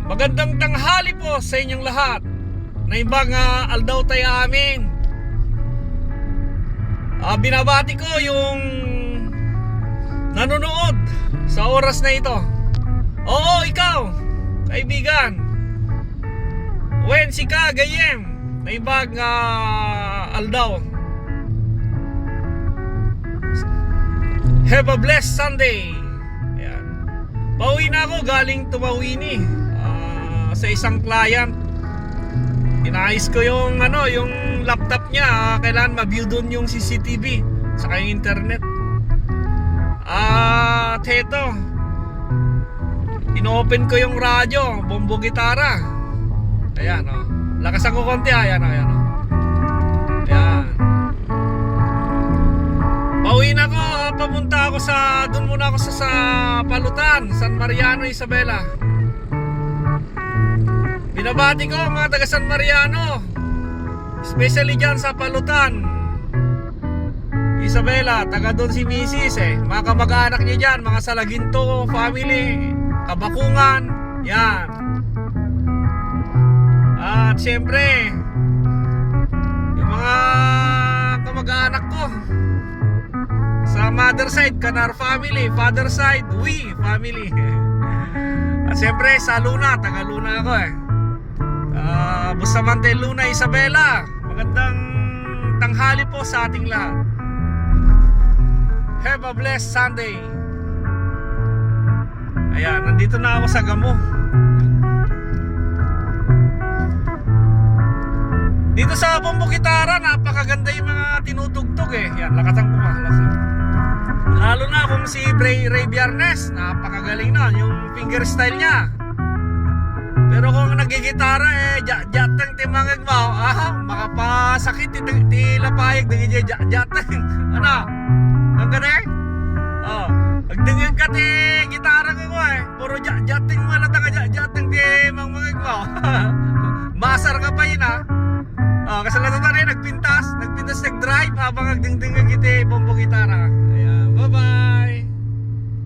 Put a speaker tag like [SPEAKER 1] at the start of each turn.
[SPEAKER 1] Magandang tanghali po sa inyong lahat. Na ibang aldaw tayo amin. Binabati ko yung nanonood sa oras na ito. Oo, ikaw, kaibigan. Wen si ka gayem na ibang aldaw. Have a blessed Sunday. Ayan. Pauwi na ako galing Tumawini sa isang client. Inayos ko yung yung laptop niya. Kailangan ma-view doon yung CCTV saka yung internet. At heto, inopen ko yung radyo, bombo gitara. Ayan o, lakasan ko konti. Ayan o, ayan o. Ayan. Pauwi na ako, papunta ako doon muna ako sa Palutan, San Mariano, Isabela. Binabati ko mga taga San Mariano, especially dyan sa Palutan, Isabela. Taga doon si Mrs. Mga kamag-anak niya dyan, mga Salaginto family, Kabakungan, yan. At syempre yung mga kamag-anak ko sa mother side, Canar family, father side, Uy family. At syempre sa Luna, taga Luna ako Bustamante, Luna, Isabela. Magandang tanghali po sa ating lahat. Have a blessed Sunday. Ayan, nandito na ako sa Gamo. Dito sa bombo gitara, napakaganda yung mga tinutugtog Yan, lakasan ko lakasan. Lalo na kung si Ray Biernes, napakagaling na yung finger style niya. Pero kung nagigitara jateng timangag mo, makapasakit tilapayag dingin jateng. Ano? Ang ganda agdingin ka gitara ko puro jateng mo lang jateng timangag mo. Masar ka pa yun kasi lahat na rin nagpintas nag-drive habang agdingdingan kita bombo gitara.